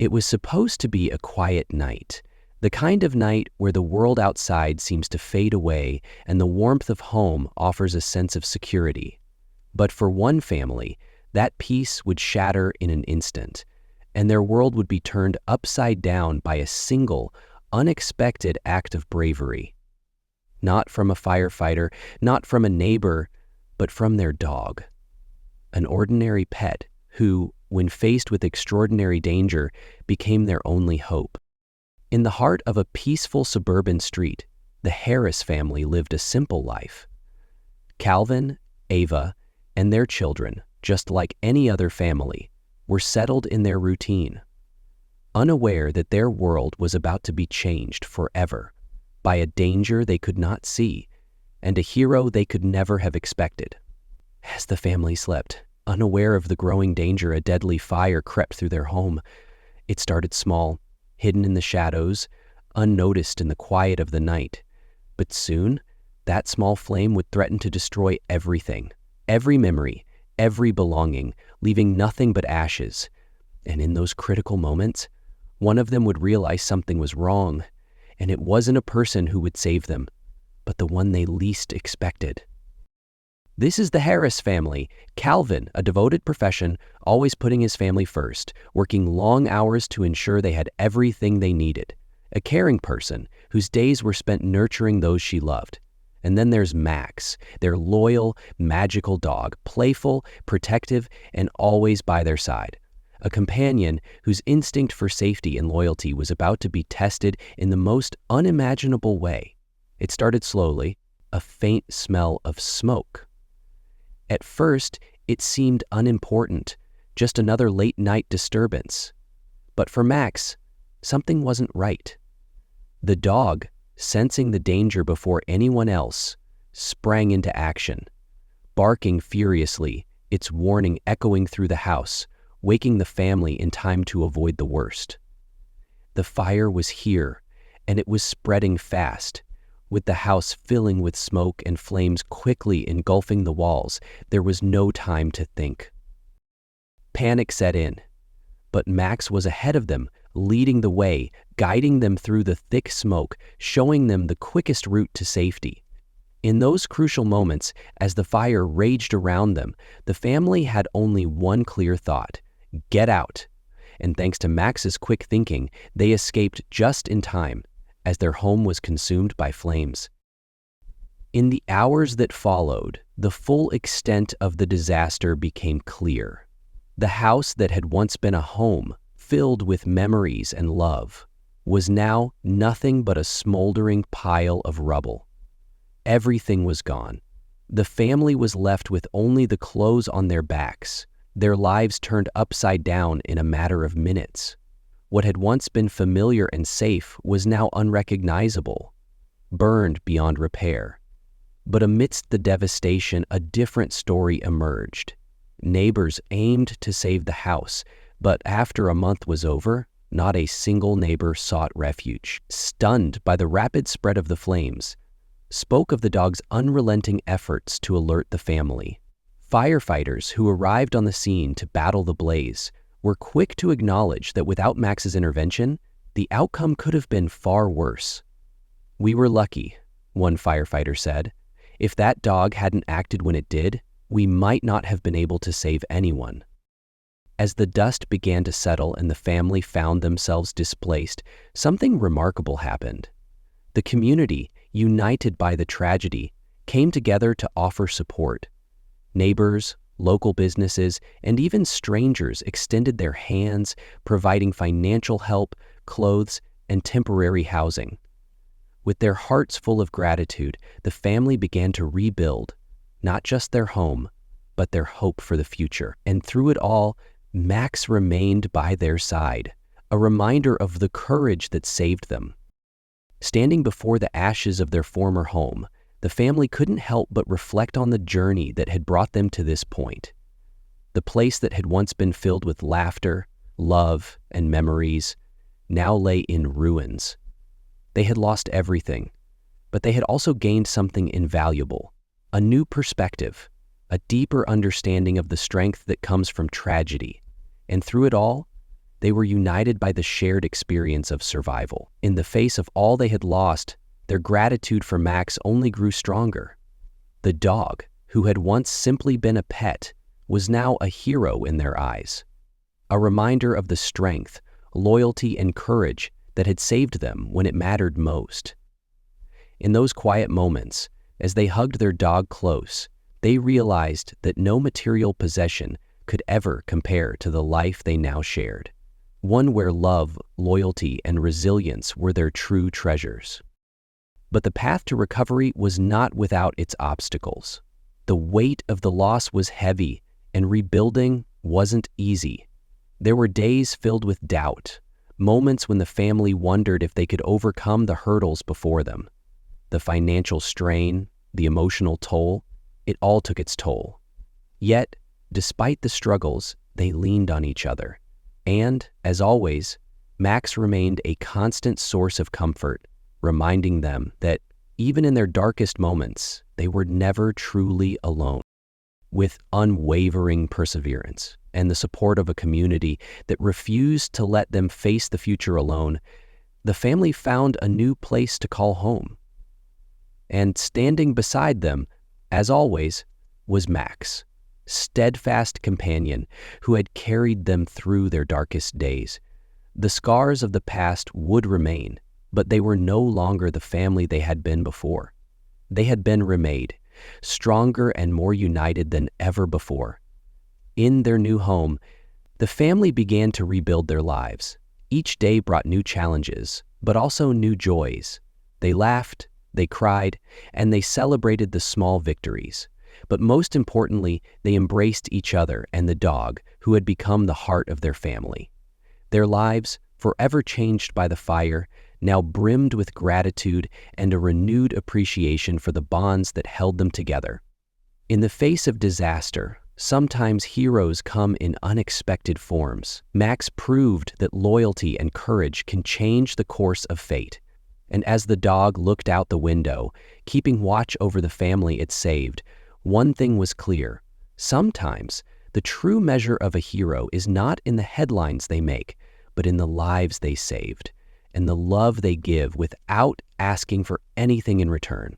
It was supposed to be a quiet night, the kind of night where the world outside seems to fade away and the warmth of home offers a sense of security. But for one family, that peace would shatter in an instant, and their world would be turned upside down by a single, unexpected act of bravery. Not from a firefighter, not from a neighbor, but from their dog. An ordinary pet who, when faced with extraordinary danger, became their only hope. In the heart of a peaceful suburban street, the Harris family lived a simple life. Calvin, Ava, and their children, just like any other family, were settled in their routine, unaware that their world was about to be changed forever by a danger they could not see and a hero they could never have expected. As the family slept, unaware of the growing danger, a deadly fire crept through their home. It started small, hidden in the shadows, unnoticed in the quiet of the night. But soon, that small flame would threaten to destroy everything, every memory, every belonging, leaving nothing but ashes. And in those critical moments, one of them would realize something was wrong, and it wasn't a person who would save them, but the one they least expected. This is the Harris family. Calvin, a devoted profession, always putting his family first, working long hours to ensure they had everything they needed. A caring person whose days were spent nurturing those she loved. And then there's Max, their loyal, magical dog, playful, protective, and always by their side. A companion whose instinct for safety and loyalty was about to be tested in the most unimaginable way. It started slowly, a faint smell of smoke. At first, it seemed unimportant, just another late-night disturbance. But for Max, something wasn't right. The dog, sensing the danger before anyone else, sprang into action, barking furiously, its warning echoing through the house, waking the family in time to avoid the worst. The fire was here, and it was spreading fast. With the house filling with smoke and flames quickly engulfing the walls, there was no time to think. Panic set in, but Max was ahead of them, leading the way, guiding them through the thick smoke, showing them the quickest route to safety. In those crucial moments, as the fire raged around them, the family had only one clear thought: get out. And thanks to Max's quick thinking, they escaped just in time, as their home was consumed by flames. In the hours that followed, the full extent of the disaster became clear. The house that had once been a home, filled with memories and love, was now nothing but a smoldering pile of rubble. Everything was gone. The family was left with only the clothes on their backs, their lives turned upside down in a matter of minutes. What had once been familiar and safe was now unrecognizable, burned beyond repair. But amidst the devastation, a different story emerged. Neighbors aimed to save the house, but after a month was over, not a single neighbor sought refuge. Stunned by the rapid spread of the flames, spoke of the dog's unrelenting efforts to alert the family. Firefighters who arrived on the scene to battle the blaze were quick to acknowledge that without Max's intervention, the outcome could have been far worse. "We were lucky," one firefighter said. "If that dog hadn't acted when it did, we might not have been able to save anyone." As the dust began to settle and the family found themselves displaced, something remarkable happened. The community, united by the tragedy, came together to offer support. Neighbors, local businesses, and even strangers extended their hands, providing financial help, clothes, and temporary housing. With their hearts full of gratitude, the family began to rebuild, not just their home, but their hope for the future. And through it all, Max remained by their side, a reminder of the courage that saved them. Standing before the ashes of their former home, the family couldn't help but reflect on the journey that had brought them to this point. The place that had once been filled with laughter, love, and memories now lay in ruins. They had lost everything, but they had also gained something invaluable: a new perspective, a deeper understanding of the strength that comes from tragedy. And through it all, They were united by the shared experience of survival. In the face of all they had lost, their gratitude for Max only grew stronger. The dog, who had once simply been a pet, was now a hero in their eyes, a reminder of the strength, loyalty, and courage that had saved them when it mattered most. In those quiet moments, as they hugged their dog close, they realized that no material possession could ever compare to the life they now shared, one where love, loyalty, and resilience were their true treasures. But the path to recovery was not without its obstacles. The weight of the loss was heavy, and rebuilding wasn't easy. There were days filled with doubt, moments when the family wondered if they could overcome the hurdles before them. The financial strain, the emotional toll, it all took its toll. Yet, despite the struggles, they leaned on each other. And, as always, Max remained a constant source of comfort, reminding them that, even in their darkest moments, they were never truly alone. With unwavering perseverance and the support of a community that refused to let them face the future alone, the family found a new place to call home. And standing beside them, as always, was Max, steadfast companion who had carried them through their darkest days. The scars of the past would remain, but they were no longer the family they had been before. They had been remade, stronger and more united than ever before. In their new home, the family began to rebuild their lives. Each day brought new challenges, but also new joys. They laughed, they cried, and they celebrated the small victories. But most importantly, they embraced each other and the dog, who had become the heart of their family. Their lives, forever changed by the fire, now brimmed with gratitude and a renewed appreciation for the bonds that held them together. In the face of disaster, sometimes heroes come in unexpected forms. Max proved that loyalty and courage can change the course of fate. And as the dog looked out the window, keeping watch over the family it saved, one thing was clear. Sometimes, the true measure of a hero is not in the headlines they make, but in the lives they saved, and the love they give without asking for anything in return.